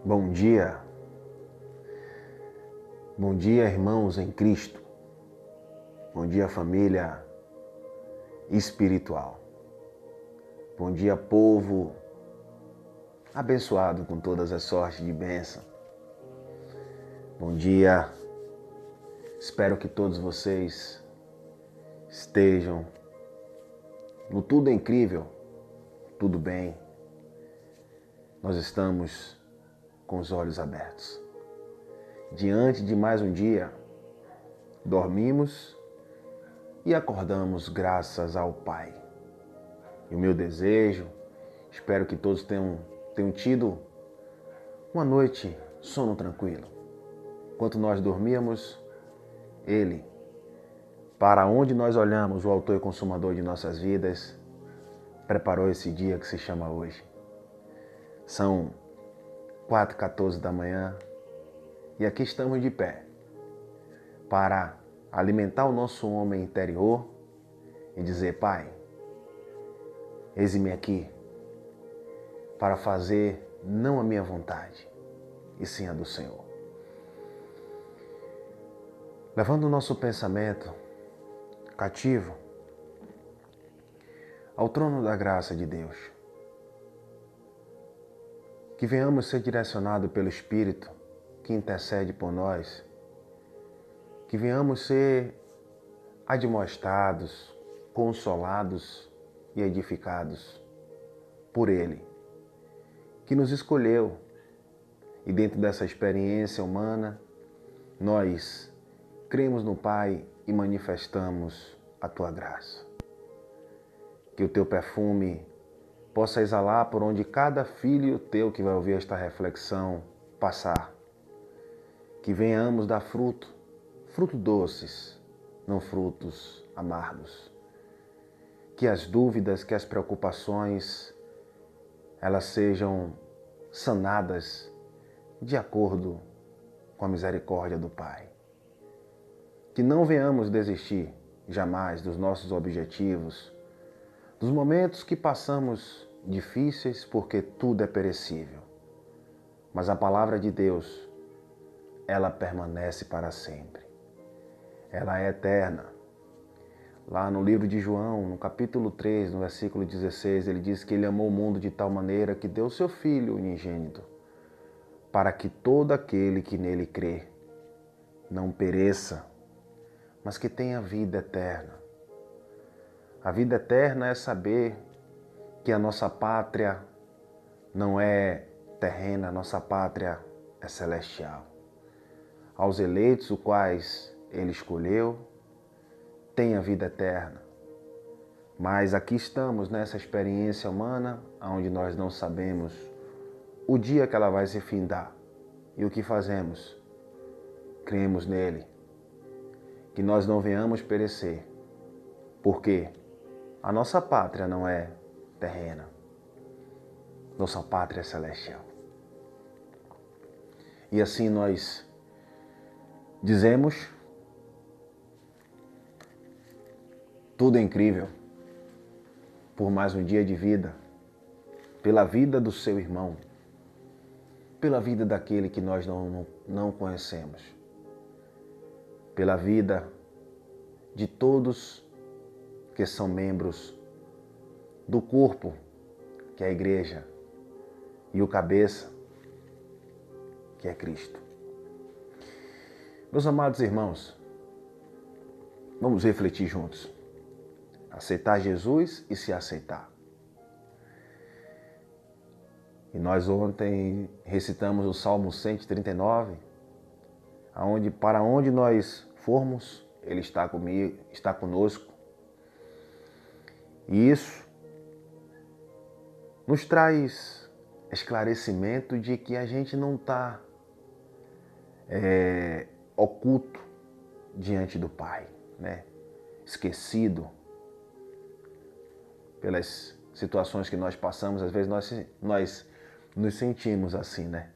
Bom dia. Bom dia, irmãos em Cristo. Bom dia, família espiritual. Bom dia, povo abençoado com todas as sortes de bênção. Bom dia. Espero que todos vocês estejam no tudo incrível, tudo bem. Nós estamos com os olhos abertos. Diante de mais um dia, dormimos e acordamos graças ao Pai. E o meu desejo, espero que todos tenham tido uma noite sono tranquilo. Enquanto nós dormíamos, Ele, para onde nós olhamos, o autor e consumador de nossas vidas, preparou esse dia que se chama hoje. São 4h14 da manhã e aqui estamos de pé para alimentar o nosso homem interior e dizer: Pai, eis-me aqui para fazer não a minha vontade, e sim a do Senhor. Levando o nosso pensamento cativo ao trono da graça de Deus. Que venhamos ser direcionados pelo Espírito que intercede por nós. Que venhamos ser admoestados, consolados e edificados por Ele, que nos escolheu. E dentro dessa experiência humana, nós cremos no Pai e manifestamos a Tua graça. Que o Teu perfume possa exalar por onde cada filho Teu que vai ouvir esta reflexão passar. Que venhamos dar frutos doces, não frutos amargos. Que as dúvidas, que as preocupações, elas sejam sanadas de acordo com a misericórdia do Pai. Que não venhamos desistir jamais dos nossos objetivos, dos momentos que passamos difíceis, porque tudo é perecível. Mas a palavra de Deus, ela permanece para sempre. Ela é eterna. Lá no livro de João, no capítulo 3, no versículo 16, ele diz que ele amou o mundo de tal maneira que deu seu Filho unigênito, para que todo aquele que nele crê não pereça, mas que tenha vida eterna. A vida eterna é saber que a nossa pátria não é terrena, a nossa pátria é celestial. Aos eleitos, os quais Ele escolheu, tem a vida eterna. Mas aqui estamos nessa experiência humana, onde nós não sabemos o dia que ela vai se findar. E o que fazemos? Cremos nele. Que nós não venhamos perecer. Por quê? A nossa pátria não é terrena. Nossa pátria é celestial. E assim nós dizemos: tudo é incrível por mais um dia de vida, pela vida do seu irmão, pela vida daquele que nós não conhecemos, pela vida de todos que são membros do corpo, que é a igreja, e o cabeça, que é Cristo. Meus amados irmãos, vamos refletir juntos. Aceitar Jesus e se aceitar. E nós ontem recitamos o Salmo 139, onde para onde nós formos, Ele está comigo, está conosco. E isso nos traz esclarecimento de que a gente não está oculto diante do Pai, né? Esquecido pelas situações que nós passamos. Às vezes nós nos sentimos assim, né?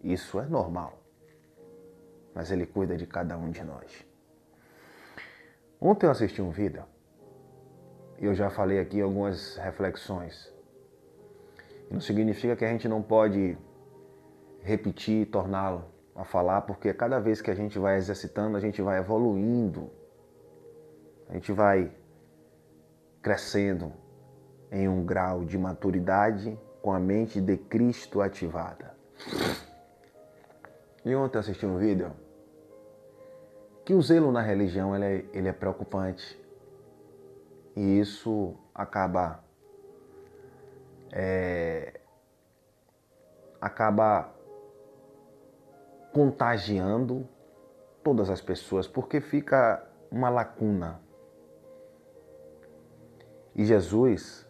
Isso é normal. Mas Ele cuida de cada um de nós. Ontem eu assisti um vídeo e eu já falei aqui algumas reflexões. Não significa que a gente não pode repetir e torná-lo a falar, porque cada vez que a gente vai exercitando, a gente vai evoluindo, a gente vai crescendo em um grau de maturidade com a mente de Cristo ativada. E ontem eu assisti um vídeo que o zelo na religião ele é preocupante. E isso acaba contagiando todas as pessoas, porque fica uma lacuna. E Jesus,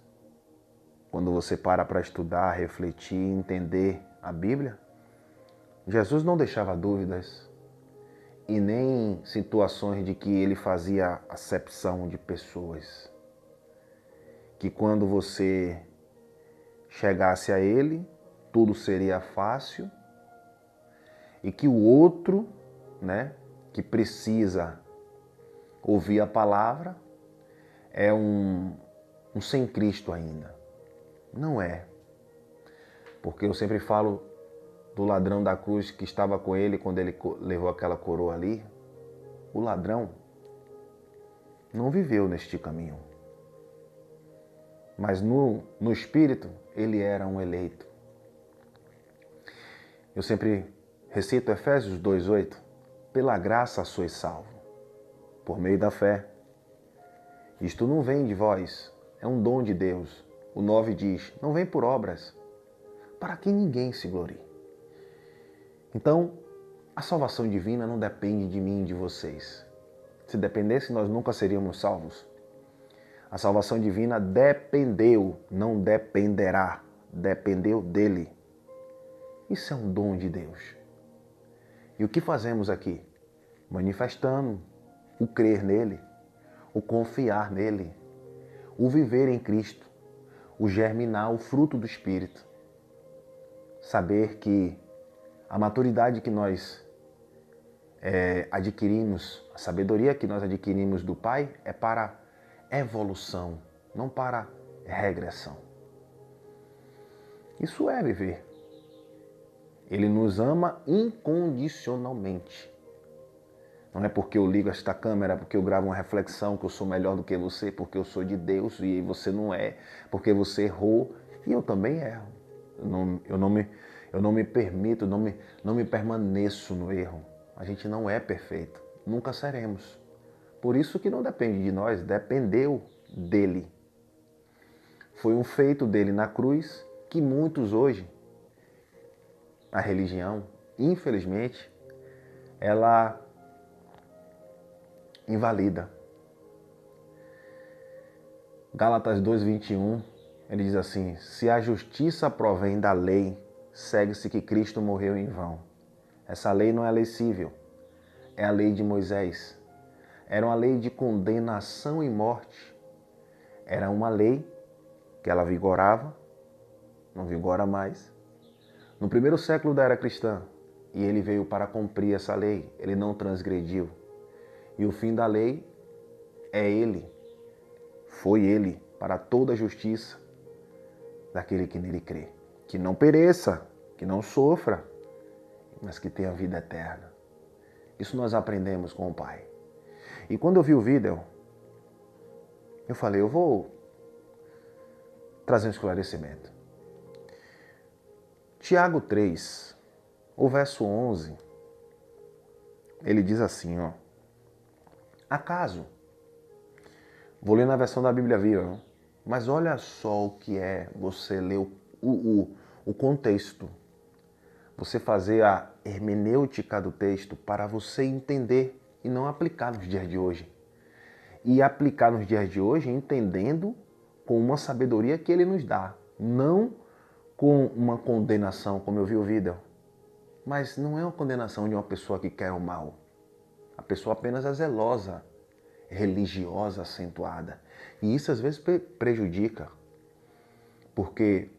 quando você para estudar, refletir, entender a Bíblia, Jesus não deixava dúvidas e nem situações de que ele fazia acepção de pessoas. Que quando você chegasse a ele, tudo seria fácil e que o outro, né, que precisa ouvir a palavra, é um sem Cristo ainda. Não é. Porque eu sempre falo do ladrão da cruz que estava com ele quando ele levou aquela coroa ali. O ladrão não viveu neste caminho. Mas no espírito, ele era um eleito. Eu sempre recito Efésios 2:8. Pela graça sois salvo, por meio da fé. Isto não vem de vós, é um dom de Deus. O 9 diz, não vem por obras, para que ninguém se glorie. Então, a salvação divina não depende de mim e de vocês. Se dependesse, nós nunca seríamos salvos. A salvação divina dependeu, não dependerá, dependeu dele. Isso é um dom de Deus. E o que fazemos aqui? Manifestando o crer nele, o confiar nele, o viver em Cristo, o germinar o fruto do Espírito. Saber que a maturidade que nós adquirimos, a sabedoria que nós adquirimos do Pai é para evolução, não para regressão. Isso é viver. Ele nos ama incondicionalmente. Não é porque eu ligo esta câmera, porque eu gravo uma reflexão que eu sou melhor do que você, porque eu sou de Deus e você não é, porque você errou e eu também erro. Eu não me permito, não me permaneço no erro. A gente não é perfeito, nunca seremos. Por isso que não depende de nós, dependeu dele. Foi um feito dele na cruz que muitos hoje, a religião, infelizmente, ela invalida. Gálatas 2:21, ele diz assim, se a justiça provém da lei, segue-se que Cristo morreu em vão. Essa lei não é lei civil, é a lei de Moisés. Era uma lei de condenação e morte. Era uma lei que ela vigorava, não vigora mais, no primeiro século da era cristã. E ele veio para cumprir essa lei, ele não transgrediu. E o fim da lei é ele, foi ele, para toda a justiça daquele que nele crê. Que não pereça, que não sofra, mas que tenha vida eterna. Isso nós aprendemos com o Pai. E quando eu vi o vídeo, eu falei, eu vou trazer um esclarecimento. Tiago 3, o verso 11, ele diz assim, ó. Acaso, vou ler na versão da Bíblia Viva, mas olha só o que é você ler o contexto. Você fazer a hermenêutica do texto para você entender e não aplicar nos dias de hoje. E aplicar nos dias de hoje entendendo com uma sabedoria que ele nos dá. Não com uma condenação, como eu vi o vídeo. Mas não é uma condenação de uma pessoa que quer o mal. A pessoa apenas é zelosa, religiosa, acentuada. E isso às vezes prejudica. Porque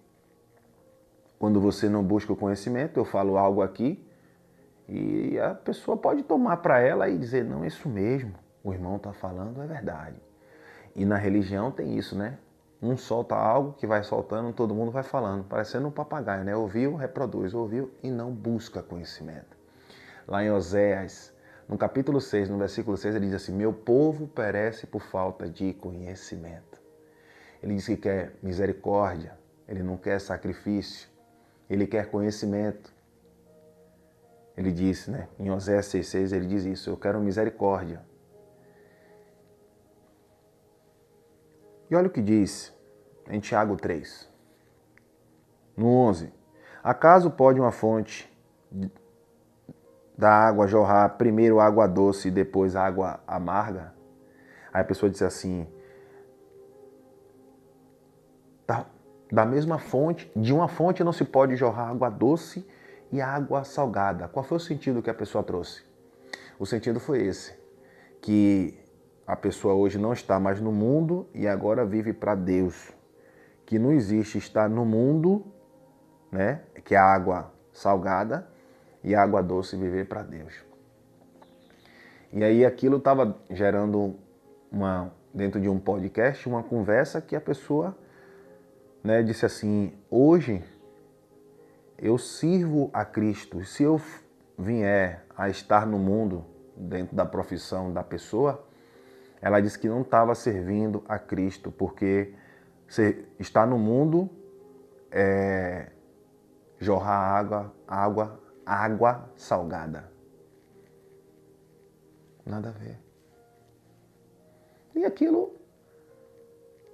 quando você não busca o conhecimento, eu falo algo aqui e a pessoa pode tomar para ela e dizer, não, é isso mesmo, o irmão está falando, é verdade. E na religião tem isso, né? Um solta algo que vai soltando, todo mundo vai falando, parecendo um papagaio, né? Ouviu, reproduz, ouviu e não busca conhecimento. Lá em Oséias, no capítulo 6, no versículo 6, ele diz assim: meu povo perece por falta de conhecimento. Ele diz que quer misericórdia, ele não quer sacrifício, ele quer conhecimento. Ele diz, né? Em Oséias 6,6 ele diz isso: eu quero misericórdia. E olha o que diz em Tiago 3, no 11. Acaso pode uma fonte da água jorrar primeiro água doce e depois água amarga? Aí a pessoa diz assim: da mesma fonte, de uma fonte não se pode jorrar água doce e água salgada. Qual foi o sentido que a pessoa trouxe? O sentido foi esse, que a pessoa hoje não está mais no mundo e agora vive para Deus. Que não existe estar no mundo, né, que é a água salgada, e a água doce viver para Deus. E aí aquilo estava gerando dentro de um podcast, uma conversa que a pessoa, né, disse assim: hoje eu sirvo a Cristo. Se eu vier a estar no mundo, dentro da profissão da pessoa, ela disse que não estava servindo a Cristo, porque estar no mundo é jorrar água salgada. Nada a ver. E aquilo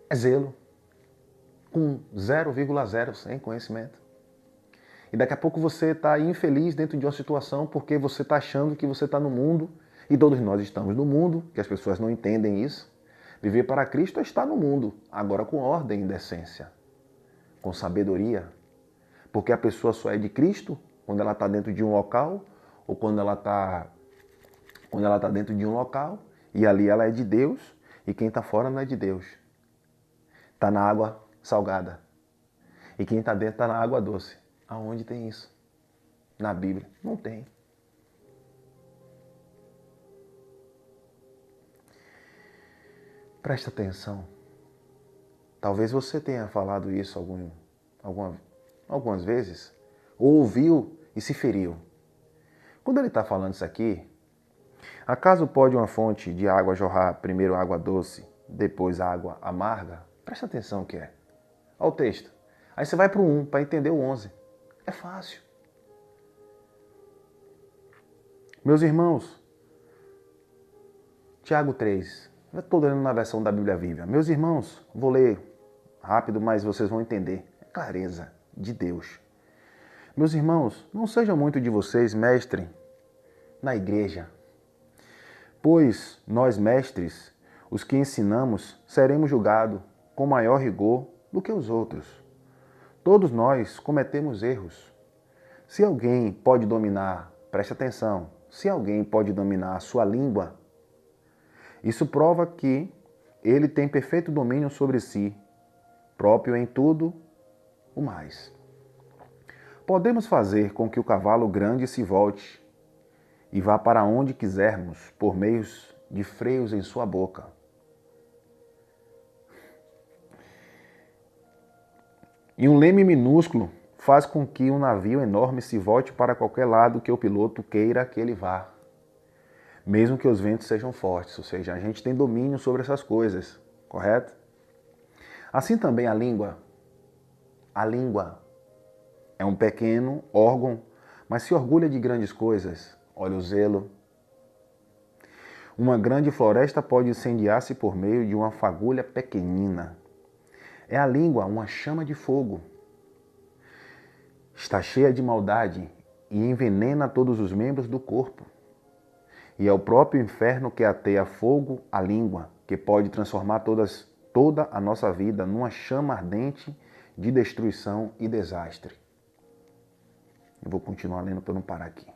é zelo, com 0,0 sem conhecimento. E daqui a pouco você está infeliz dentro de uma situação porque você está achando que você está no mundo, e todos nós estamos no mundo, que as pessoas não entendem isso. Viver para Cristo é estar no mundo, agora com ordem e decência, com sabedoria. Porque a pessoa só é de Cristo quando ela está dentro de um local, ou quando ela está dentro de um local e ali ela é de Deus, e quem está fora não é de Deus. Está na água salgada. E quem está dentro está na água doce. Aonde tem isso? Na Bíblia? Não tem. Presta atenção. Talvez você tenha falado isso algumas vezes, ou ouviu e se feriu. Quando ele está falando isso aqui, acaso pode uma fonte de água jorrar primeiro água doce, depois água amarga? Presta atenção o que é. Olha o texto. Aí você vai para o 1 para entender o 11. É fácil. Meus irmãos, Tiago 3. Eu estou lendo na versão da Bíblia Viva. Meus irmãos, vou ler rápido, mas vocês vão entender. É clareza de Deus. Meus irmãos, não sejam muito de vocês mestre na igreja, pois nós mestres, os que ensinamos, seremos julgados com maior rigor do que os outros. Todos nós cometemos erros. Se alguém pode dominar, preste atenção, se alguém pode dominar a sua língua, isso prova que ele tem perfeito domínio sobre si, próprio em tudo o mais. Podemos fazer com que o cavalo grande se volte e vá para onde quisermos por meio de freios em sua boca. E um leme minúsculo faz com que um navio enorme se volte para qualquer lado que o piloto queira que ele vá, mesmo que os ventos sejam fortes, ou seja, a gente tem domínio sobre essas coisas, correto? Assim também a língua. A língua é um pequeno órgão, mas se orgulha de grandes coisas. Olha o zelo. Uma grande floresta pode incendiar-se por meio de uma fagulha pequenina. É a língua uma chama de fogo. Está cheia de maldade e envenena todos os membros do corpo. E é o próprio inferno que ateia fogo à língua, que pode transformar toda a nossa vida numa chama ardente de destruição e desastre. Eu vou continuar lendo para não parar aqui.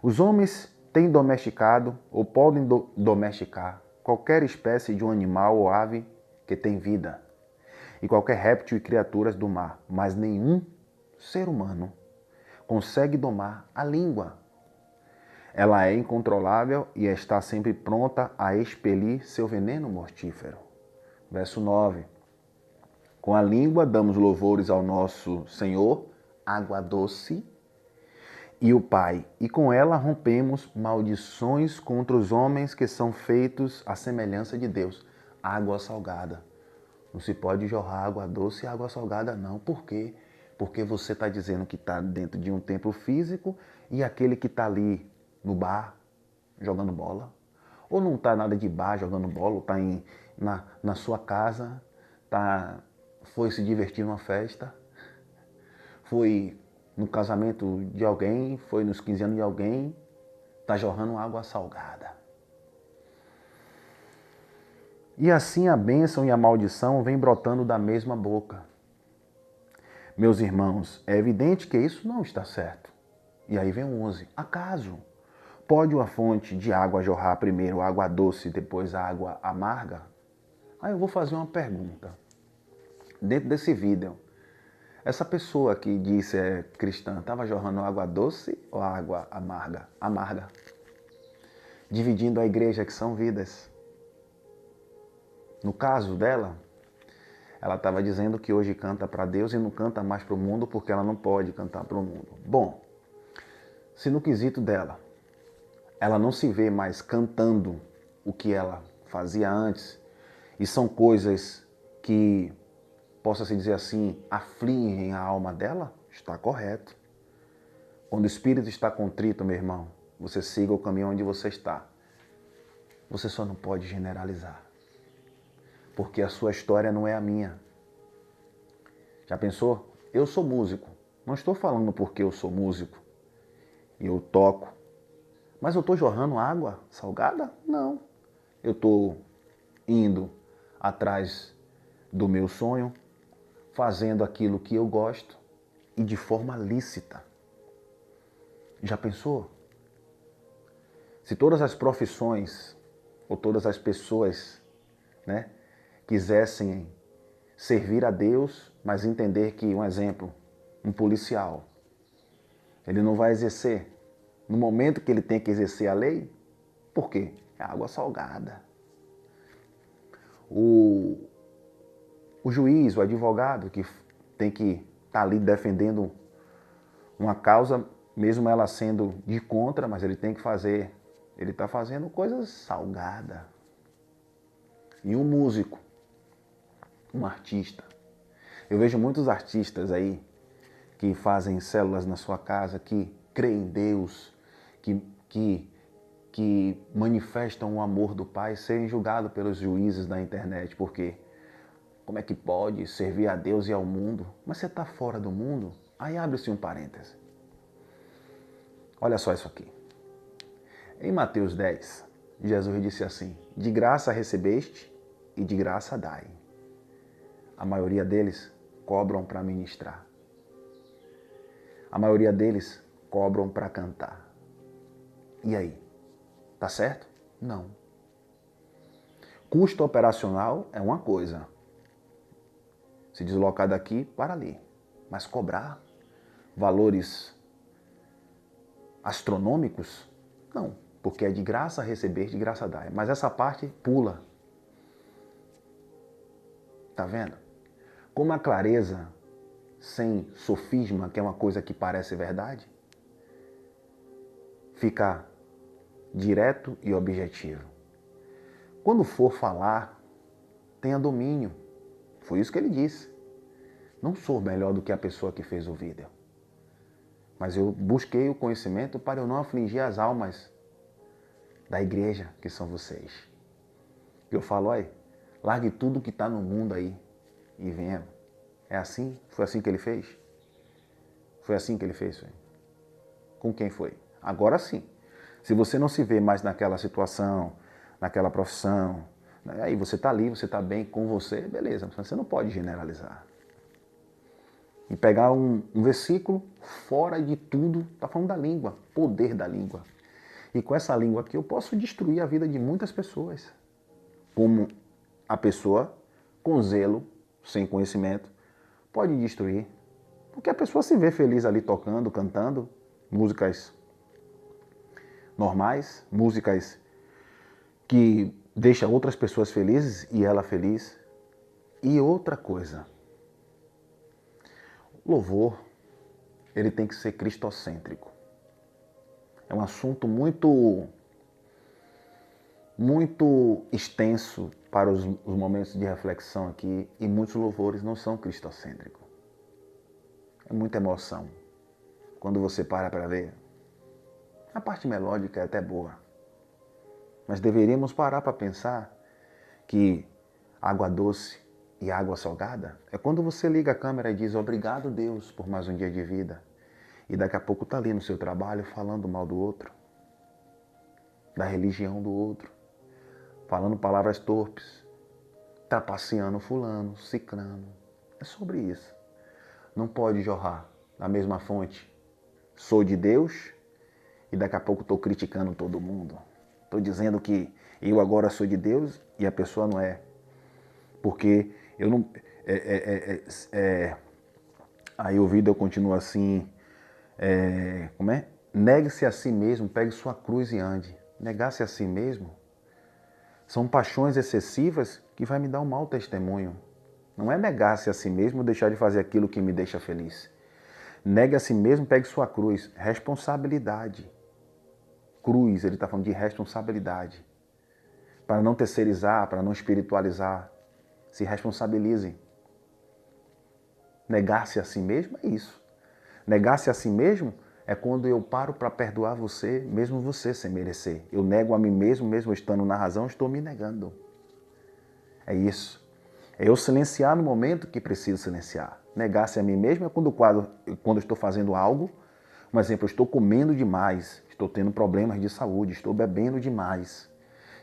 Os homens têm domesticado ou podem domesticar qualquer espécie de um animal ou ave que tem vida, e qualquer réptil e criaturas do mar, mas nenhum ser humano consegue domar a língua. Ela é incontrolável e está sempre pronta a expelir seu veneno mortífero. Verso 9. Com a língua damos louvores ao nosso Senhor, água doce, e o Pai, e com ela rompemos maldições contra os homens que são feitos à semelhança de Deus. Água salgada. Não se pode jorrar água doce e água salgada não. Por quê? Porque você está dizendo que está dentro de um templo físico e aquele que está ali no bar jogando bola, ou não está nada de bar jogando bola, ou está na sua casa, foi se divertir numa festa, foi no casamento de alguém, foi nos 15 anos de alguém, está jorrando água salgada. E assim a bênção e a maldição vêm brotando da mesma boca. Meus irmãos, é evidente que isso não está certo. E aí vem o 11. Acaso pode uma fonte de água jorrar primeiro água doce e depois água amarga? Aí eu vou fazer uma pergunta. Dentro desse vídeo, essa pessoa que disse é cristã, estava jorrando água doce ou água amarga? Amarga. Dividindo a igreja, que são vidas. No caso dela, ela estava dizendo que hoje canta para Deus e não canta mais para o mundo porque ela não pode cantar para o mundo. Bom, se no quesito dela, ela não se vê mais cantando o que ela fazia antes, e são coisas que, possa-se dizer assim, afligem a alma dela, está correto. Quando o espírito está contrito, meu irmão, você siga o caminho onde você está. Você só não pode generalizar, porque a sua história não é a minha. Já pensou? Eu sou músico. Não estou falando porque eu sou músico e eu toco. Mas eu estou jorrando água salgada? Não. Eu estou indo atrás do meu sonho, fazendo aquilo que eu gosto e de forma lícita. Já pensou? Se todas as profissões ou todas as pessoas, né, quisessem servir a Deus, mas entender que, um exemplo, um policial, ele não vai exercer no momento que ele tem que exercer a lei. Por quê? É água salgada. O juiz, o advogado, que tem que estar ali defendendo uma causa, mesmo ela sendo de contra, mas ele tem que fazer, ele está fazendo coisas salgadas. E um músico, um artista. Eu vejo muitos artistas aí que fazem células na sua casa, que creem em Deus, que manifestam o amor do Pai, serem julgados pelos juízes da internet. Por quê? Como é que pode servir a Deus e ao mundo? Mas você está fora do mundo? Aí abre-se um parêntese. Olha só isso aqui. Em Mateus 10, Jesus disse assim: de graça recebeste e de graça dai. A maioria deles cobram para ministrar. A maioria deles cobram para cantar. E aí? Tá certo? Não. Custo operacional é uma coisa. Se deslocar daqui para ali. Mas cobrar valores astronômicos? Não. Porque é de graça receber, de graça dar. Mas essa parte pula. Tá vendo? Como a clareza sem sofisma, que é uma coisa que parece verdade, fica direto e objetivo. Quando for falar, tenha domínio. Foi isso que ele disse. Não sou melhor do que a pessoa que fez o vídeo. Mas eu busquei o conhecimento para eu não afligir as almas da igreja, que são vocês. Eu falo, olha, largue tudo que está no mundo aí e venha. É assim? Foi assim que ele fez? Foi assim que ele fez? Foi? Com quem foi? Agora sim. Se você não se vê mais naquela situação, naquela profissão, aí você está ali, você está bem com você, beleza. Mas você não pode generalizar. E pegar um versículo fora de tudo, está falando da língua, poder da língua. E com essa língua aqui eu posso destruir a vida de muitas pessoas. Como a pessoa com zelo, sem conhecimento, pode destruir. Porque a pessoa se vê feliz ali tocando, cantando, músicas normais, músicas que deixam outras pessoas felizes e ela feliz. E outra coisa, Louvor, ele tem que ser cristocêntrico. É um assunto muito extenso para os momentos de reflexão aqui, e muitos louvores não são cristocêntricos. É muita emoção. Quando você para ver, a parte melódica é até boa, mas deveríamos parar para pensar que água doce e água salgada é quando você liga a câmera e diz obrigado, Deus, por mais um dia de vida, e daqui a pouco está ali no seu trabalho falando mal do outro, da religião do outro, falando palavras torpes, trapaceando fulano, ciclano. É sobre isso. Não pode jorrar da mesma fonte. Sou de Deus e daqui a pouco estou criticando todo mundo. Estou dizendo que eu agora sou de Deus e a pessoa não é. Porque eu não... Aí o vídeo continua assim... como é? Negue-se a si mesmo, pegue sua cruz e ande. Negar-se a si mesmo são paixões excessivas que vai me dar um mau testemunho. Não é negar-se a si mesmo ou deixar de fazer aquilo que me deixa feliz. Negue a si mesmo, pegue sua cruz. Responsabilidade. Cruz, ele está falando de responsabilidade. Para não terceirizar, para não espiritualizar. Se responsabilize. Negar-se a si mesmo é isso. Negar-se a si mesmo é quando eu paro para perdoar você, mesmo você sem merecer. Eu nego a mim mesmo, mesmo estando na razão, estou me negando. É isso. É eu silenciar no momento que preciso silenciar. Negar-se a mim mesmo é quando eu estou fazendo algo, um exemplo, eu estou comendo demais, estou tendo problemas de saúde, estou bebendo demais,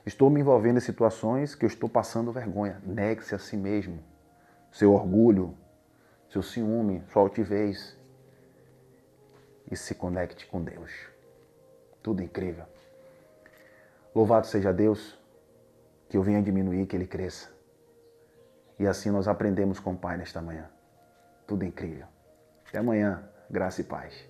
estou me envolvendo em situações que eu estou passando vergonha. Negue-se a si mesmo. Seu orgulho, seu ciúme, sua altivez. E se conecte com Deus. Tudo incrível. Louvado seja Deus, que eu venha diminuir, que Ele cresça. E assim nós aprendemos com o Pai nesta manhã. Tudo incrível. Até amanhã. Graça e paz.